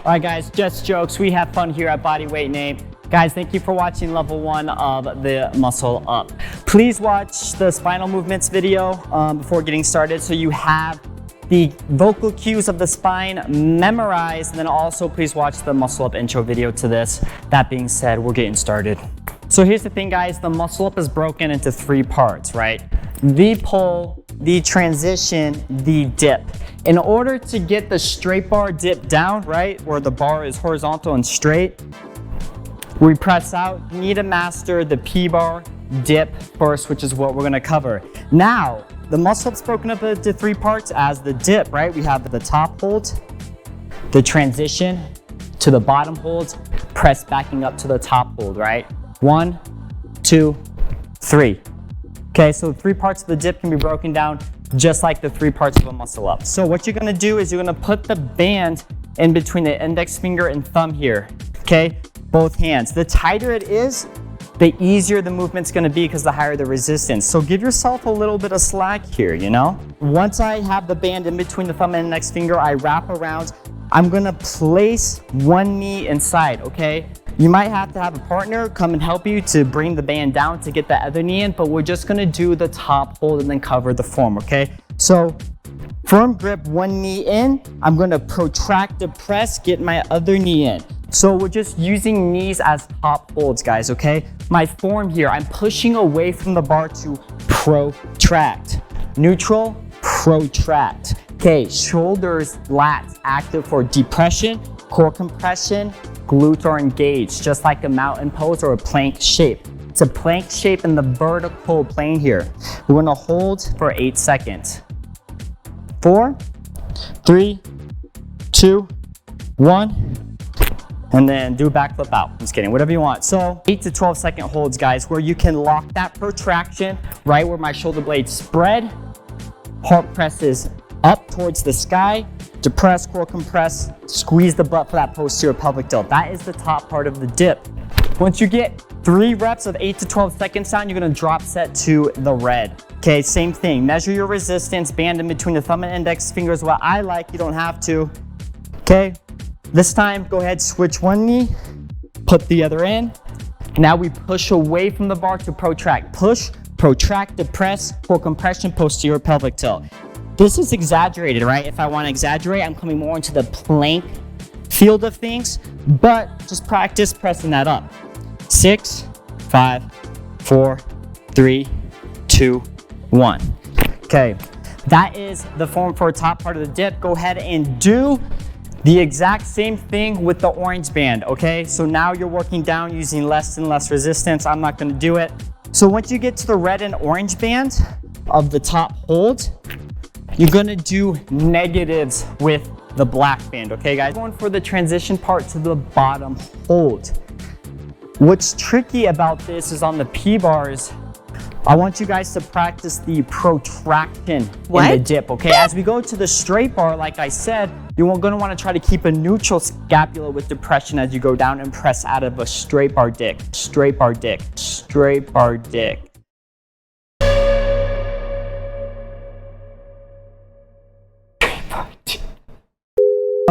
All right, guys, just jokes. We have fun here at Bodyweight Name. Guys, thank you for watching level 1 of the muscle up. Please watch the spinal movements video before getting started so you have the vocal cues of the spine memorized, and then also please watch the muscle up intro video to this. That being said, we're getting started. So here's the thing, guys, the muscle up is broken into 3 parts, right? The pull, the transition, the dip. In order to get the straight bar dip down, right, where the bar is horizontal and straight, we press out. You need to master the P-bar dip first, which is what we're gonna cover. Now, the muscle up's broken up into 3 parts as the dip, right? We have the top hold, the transition to the bottom hold, press backing up to the top hold, right? 1, 2, 3. Okay, so 3 parts of the dip can be broken down just like the 3 parts of a muscle up. So what you're gonna do is you're gonna put the band in between the index finger and thumb here, okay? Both hands. The tighter it is, the easier the movement's gonna be because the higher the resistance. So give yourself a little bit of slack here, you know? Once I have the band in between the thumb and index finger, I wrap around. I'm gonna place one knee inside, okay? You might have to have a partner come and help you to bring the band down to get the other knee in, but we're just gonna do the top hold and then cover the form, okay? So firm grip, one knee in. I'm gonna protract the press, get my other knee in. So we're just using knees as top holds, guys, okay? My form here, I'm pushing away from the bar to protract. Neutral, protract. Okay, shoulders, lats active for depression, core compression, glutes are engaged, just like a mountain pose or a plank shape. It's a plank shape in the vertical plane here. We're gonna hold for 8 seconds. 4, 3, 2, 1, and then do a backflip out. I'm just kidding, whatever you want. So 8 to 12 second holds, guys, where you can lock that protraction right where my shoulder blades spread, heart presses up towards the sky, depress, core compress, squeeze the butt for that posterior pelvic tilt. That is the top part of the dip. Once you get 3 reps of 8 to 12 seconds down, you're gonna drop set to the red. Okay, same thing. Measure your resistance, band in between the thumb and index fingers. What I like, you don't have to. Okay, this time, go ahead, switch one knee, put the other in. Now we push away from the bar to protract. Push, protract, depress, core compression, posterior pelvic tilt. This is exaggerated, right? If I want to exaggerate, I'm coming more into the plank field of things, but just practice pressing that up. 6, 5, 4, 3, 2, 1. Okay, that is the form for a top part of the dip. Go ahead and do the exact same thing with the orange band, okay? So now you're working down using less and less resistance. I'm not gonna do it. So once you get to the red and orange band of the top hold, you're gonna do negatives with the black band, okay, guys? Going for the transition part to the bottom hold. What's tricky about this is on the P-bars, I want you guys to practice the protraction in the dip, okay? As we go to the straight bar, like I said, you're gonna wanna try to keep a neutral scapula with depression as you go down and press out of a straight bar dick, straight bar dick, straight bar dick.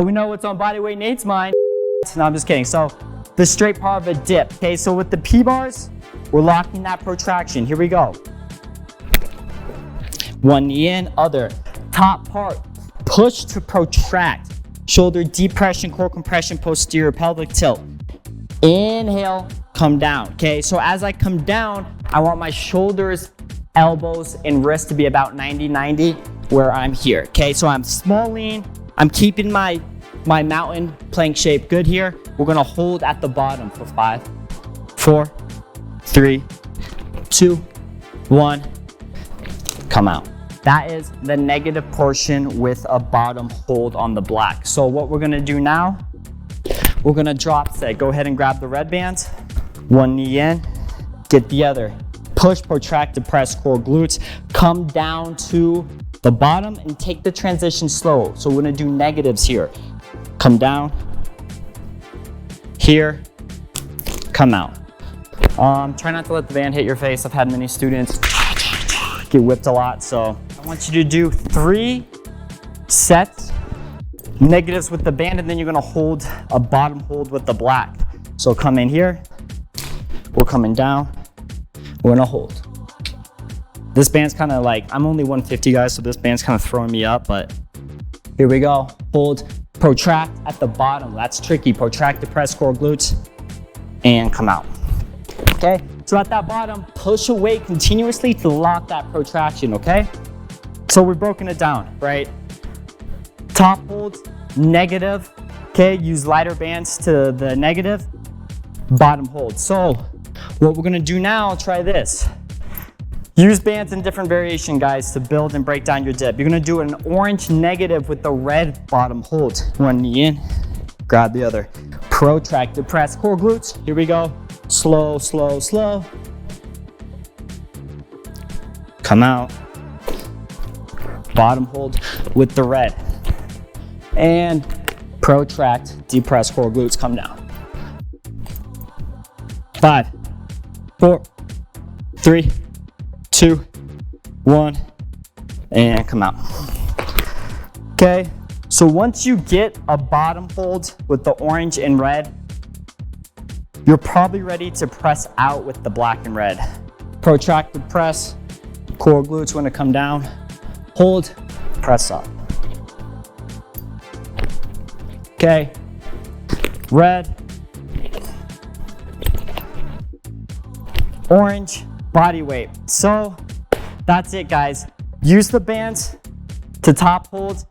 We know what's on Bodyweight Nate's mind. No, I'm just kidding. So the straight part of a dip. Okay, so with the P-bars, we're locking that protraction. Here we go. One knee in, other. Top part, push to protract. Shoulder depression, core compression, posterior pelvic tilt. Inhale, come down. Okay, so as I come down, I want my shoulders, elbows, and wrists to be about 90-90 where I'm here. Okay, so I'm small lean. I'm keeping my mountain plank shape good here. We're gonna hold at the bottom for 5, 4, 3, 2, 1, come out. That is the negative portion with a bottom hold on the black. So what we're gonna do now, we're gonna drop set. Go ahead and grab the red band. One knee in, get the other. Push, protract, depress, core glutes. Come down to the bottom and take the transition slow. So we're gonna do negatives here. Come down, here, come out. Try not to let the band hit your face. I've had many students get whipped a lot, so I want you to do 3 sets negatives with the band, and then you're gonna hold a bottom hold with the black. So come in here, we're coming down, we're gonna hold. This band's kind of like, I'm only 150 guys, so this band's kind of throwing me up, but here we go. Hold, protract at the bottom. That's tricky. Protract, depress core glutes, and come out. Okay, so at that bottom, push away continuously to lock that protraction, okay? So we've broken it down, right? Top hold, negative, okay? Use lighter bands to the negative, bottom hold. So what we're gonna do now, try this. Use bands in different variation, guys, to build and break down your dip. You're gonna do an orange negative with the red bottom hold. One knee in, grab the other. Protract, depress core glutes. Here we go. Slow, slow, slow. Come out. Bottom hold with the red. And protract, depress core glutes, come down. 5, 4, 3, 2, 1, and come out. Okay, so once you get a bottom hold with the orange and red, you're probably ready to press out with the black and red. Protracted press, core glutes want to come down, hold, press up. Okay, red, orange, body weight. So that's it, guys. Use the bands to top holds,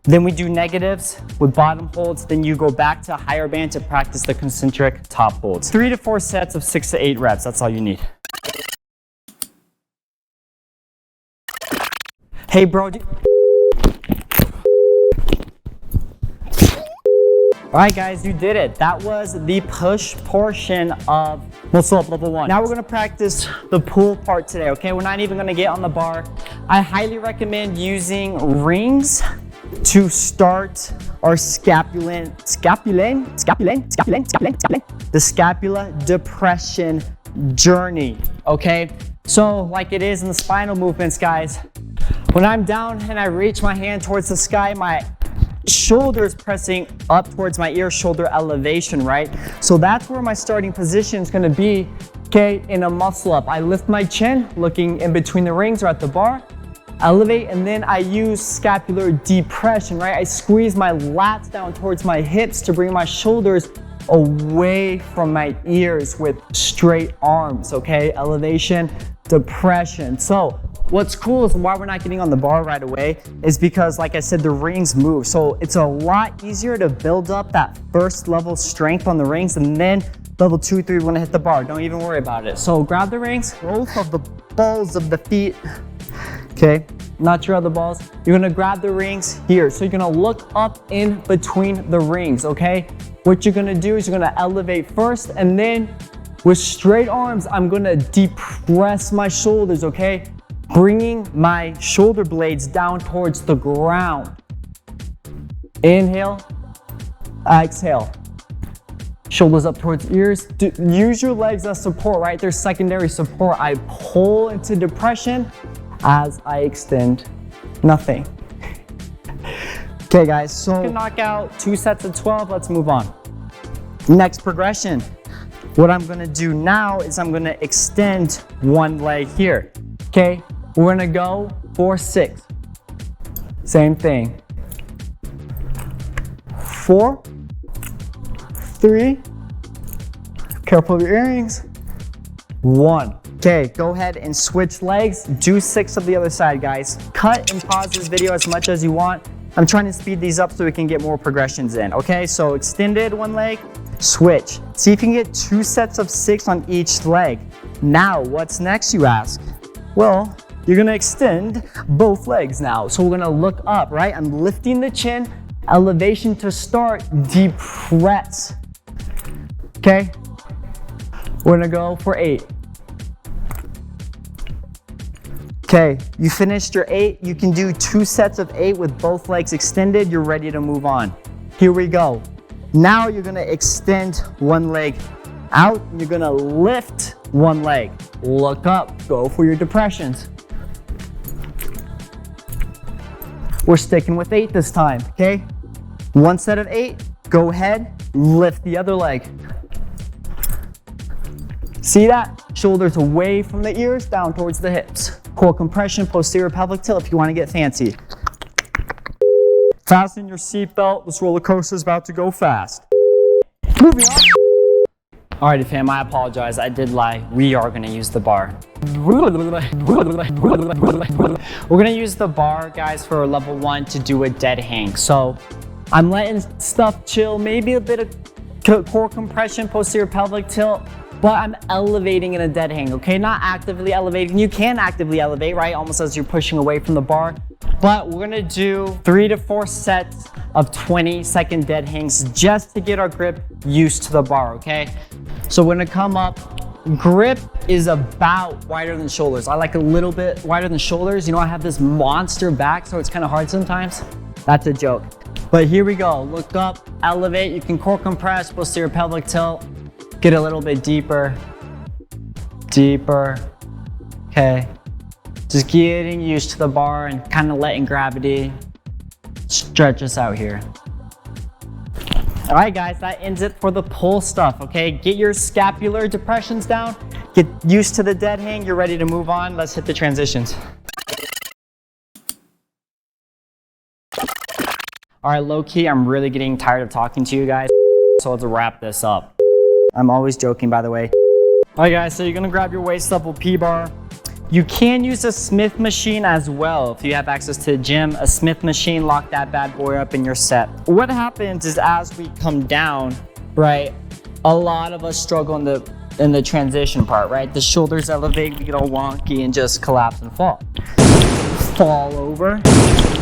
then we do negatives with bottom holds, then you go back to a higher band to practice the concentric top holds. 3 to 4 sets of 6 to 8 reps, that's all you need. Hey bro, all right guys, you did it. That was the push portion of muscle up level 1. Now we're gonna practice the pull part today, okay? We're not even gonna get on the bar. I highly recommend using rings to start our the scapula depression journey, okay? So like it is in the spinal movements, guys, when I'm down and I reach my hand towards the sky, my shoulders pressing up towards my ear, shoulder elevation, right? So that's where my starting position is gonna be, okay, in a muscle up. I lift my chin, looking in between the rings or at the bar, elevate, and then I use scapular depression, right? I squeeze my lats down towards my hips to bring my shoulders away from my ears with straight arms, okay? Elevation, depression. So what's cool is why we're not getting on the bar right away is because, like I said, the rings move. So it's a lot easier to build up that first level strength on the rings, and then level 2, 3, we're gonna hit the bar. Don't even worry about it. So grab the rings, both of the balls of the feet, okay? Not your other balls. You're gonna grab the rings here. So you're gonna look up in between the rings, okay? What you're gonna do is you're gonna elevate first, and then with straight arms, I'm gonna depress my shoulders, okay? Bringing my shoulder blades down towards the ground. Inhale, exhale. Shoulders up towards ears. Use your legs as support, right? There's secondary support. I pull into depression as I extend, nothing. Okay guys, so you can knock out 2 sets of 12, let's move on. Next progression. What I'm gonna do now is I'm gonna extend one leg here, okay? We're gonna go for 6. Same thing. 4, 3, careful of your earrings, 1. Okay, go ahead and switch legs. Do 6 of the other side, guys. Cut and pause this video as much as you want. I'm trying to speed these up so we can get more progressions in, okay? So extended one leg, switch. See if you can get 2 sets of 6 on each leg. Now, what's next, you ask? Well, you're gonna extend both legs now. So we're gonna look up, right? I'm lifting the chin, elevation to start, depress. Okay? We're gonna go for 8. Okay, you finished your 8. You can do 2 sets of 8 with both legs extended. You're ready to move on. Here we go. Now you're gonna extend one leg out. You're gonna lift one leg. Look up, go for your depressions. We're sticking with 8 this time, okay? 1 set of 8, go ahead, lift the other leg. See that? Shoulders away from the ears, down towards the hips. Core compression, posterior pelvic tilt if you want to get fancy. Fasten your seatbelt, this roller coaster is about to go fast. Moving on. Alrighty fam, I apologize, I did lie. We are gonna use the bar. We're gonna use the bar, guys, for level 1 to do a dead hang. So I'm letting stuff chill, maybe a bit of core compression, posterior pelvic tilt, but I'm elevating in a dead hang, okay? Not actively elevating. You can actively elevate, right? Almost as you're pushing away from the bar. But we're gonna do 3 to 4 sets of 20-second dead hangs just to get our grip used to the bar, okay? So we're gonna come up. Grip is about wider than shoulders. I like a little bit wider than shoulders. You know, I have this monster back, so it's kind of hard sometimes. That's a joke. But here we go. Look up, elevate. You can core compress, posterior pelvic tilt. Get a little bit deeper, deeper, okay. Just getting used to the bar and kind of letting gravity stretch us out here. All right, guys, that ends it for the pull stuff, okay? Get your scapular depressions down, get used to the dead hang, you're ready to move on. Let's hit the transitions. All right, low key, I'm really getting tired of talking to you guys, so let's wrap this up. I'm always joking, by the way. All right, guys, so you're gonna grab your waist level P-bar. You can use a Smith machine as well. If you have access to the gym, a Smith machine, lock that bad boy up and you're set. What happens is as we come down, right, a lot of us struggle in the transition part, right? The shoulders elevate, we get all wonky and just collapse and fall. Fall over,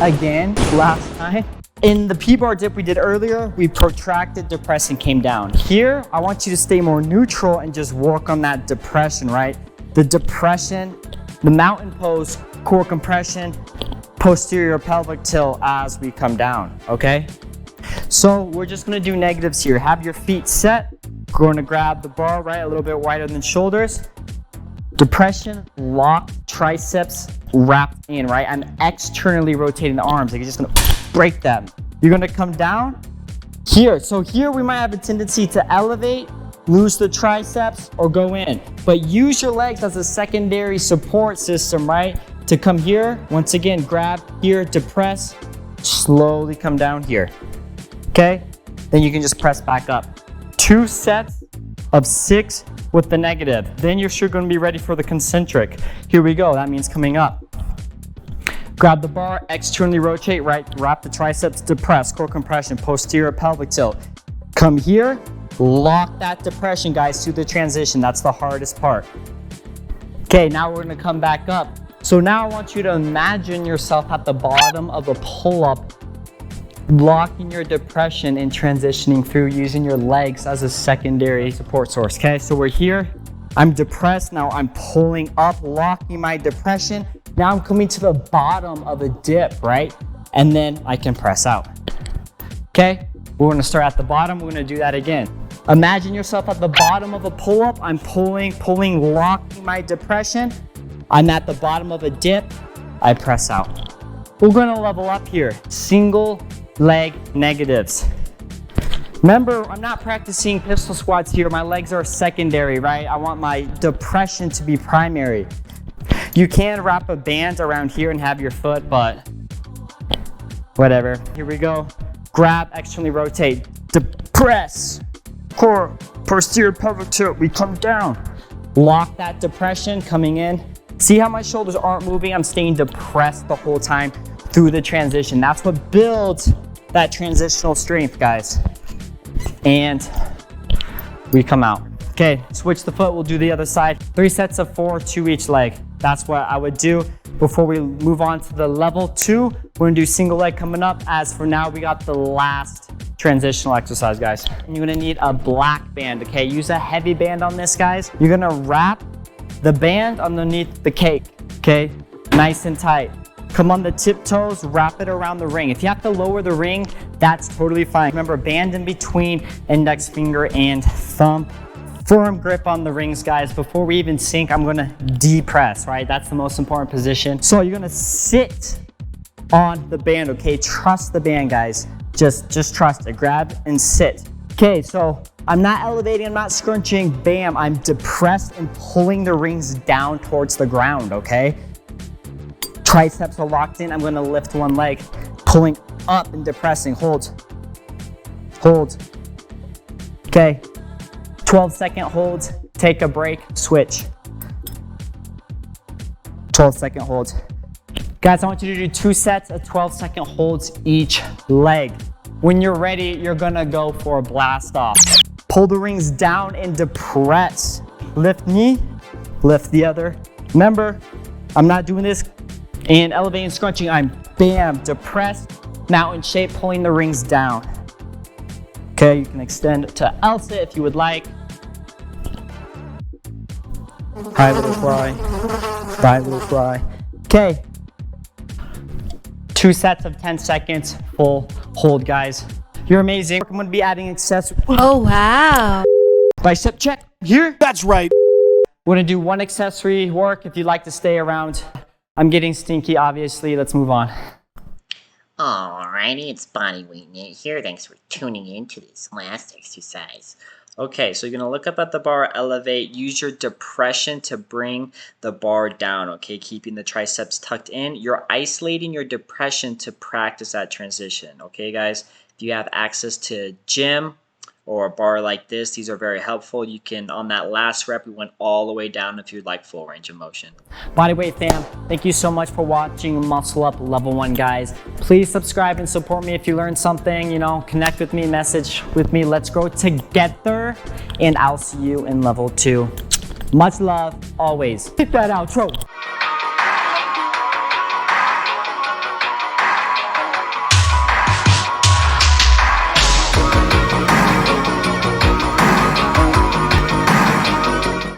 again, last time. In the P-bar dip we did earlier, we protracted, depressed, and came down. Here, I want you to stay more neutral and just work on that depression, right? The depression, the mountain pose, core compression, posterior pelvic tilt as we come down, okay? So we're just gonna do negatives here. Have your feet set. We're gonna grab the bar, right? A little bit wider than shoulders. Depression, lock, triceps wrapped in, right? I'm externally rotating the arms. Like you're just gonna break them. You're gonna come down here. So here we might have a tendency to elevate, lose the triceps, or go in. But use your legs as a secondary support system, right? To come here, once again, grab here, depress, slowly come down here, okay? Then you can just press back up. 2 sets of 6 with the negative. Then you're sure gonna be ready for the concentric. Here we go, that means coming up. Grab the bar, externally rotate, right? Wrap the triceps, depress, core compression, posterior pelvic tilt. Come here, lock that depression, guys, to the transition. That's the hardest part. Okay, now we're gonna come back up. So now I want you to imagine yourself at the bottom of a pull-up, locking your depression and transitioning through using your legs as a secondary support source, okay? So we're here, I'm depressed, now I'm pulling up, locking my depression. Now I'm coming to the bottom of a dip, right? And then I can press out, okay? We're gonna start at the bottom, we're gonna do that again. Imagine yourself at the bottom of a pull-up, I'm pulling, locking my depression. I'm at the bottom of a dip, I press out. We're gonna level up here, single leg negatives. Remember, I'm not practicing pistol squats here, my legs are secondary, right? I want my depression to be primary. You can wrap a band around here and have your foot, but whatever. Here we go. Grab, externally rotate, depress, core, posterior pelvic tilt, we come down. Lock that depression, coming in. See how my shoulders aren't moving? I'm staying depressed the whole time through the transition. That's what builds that transitional strength, guys. And we come out. Okay, switch the foot, we'll do the other side. 3 sets of 4, 2 each leg. That's what I would do. Before we move on to the level 2, we're gonna do single leg coming up. As for now, we got the last transitional exercise, guys. You're gonna need a black band, okay? Use a heavy band on this, guys. You're gonna wrap the band underneath the cake, okay? Nice and tight. Come on the tiptoes, wrap it around the ring. If you have to lower the ring, that's totally fine. Remember, band in between index finger and thumb. Firm grip on the rings, guys. Before we even sink, I'm gonna depress, right? That's the most important position. So you're gonna sit on the band, okay? Trust the band, guys. Just trust it. Grab and sit. Okay, so I'm not elevating, I'm not scrunching. Bam, I'm depressed and pulling the rings down towards the ground, okay? Triceps are locked in. I'm gonna lift one leg, pulling up and depressing. Hold. Hold. Okay. 12-second hold. Take a break. Switch. 12-second hold. Guys, I want you to do 2 sets of 12-second holds each leg. When you're ready, you're gonna go for a blast off. Pull the rings down and depress. Lift knee, lift the other. Remember, I'm not doing this and elevating, scrunching. I'm bam, depressed, mountain shape, pulling the rings down. Okay, you can extend to Elsa if you would like. High little fry, high little fry. Okay. 2 sets of 10 seconds, full hold, guys. You're amazing. I'm gonna be adding accessories. Oh, wow. Bicep check here. That's right. We're gonna do 1 accessory work if you'd like to stay around. I'm getting stinky, obviously. Let's move on. Alrighty, it's Bodyweight Nate here. Thanks for tuning in to this last exercise. Okay, so you're going to look up at the bar, elevate, use your depression to bring the bar down, okay, keeping the triceps tucked in. You're isolating your depression to practice that transition, okay, guys? If you have access to a gym or a bar like this, these are very helpful. You can, on that last rep, we went all the way down if you'd like full range of motion. Bodyweight fam, thank you so much for watching Muscle Up Level 1, guys. Please subscribe and support me if you learned something, you know, connect with me, message with me. Let's grow together, and I'll see you in Level 2. Much love, always. Hit that outro.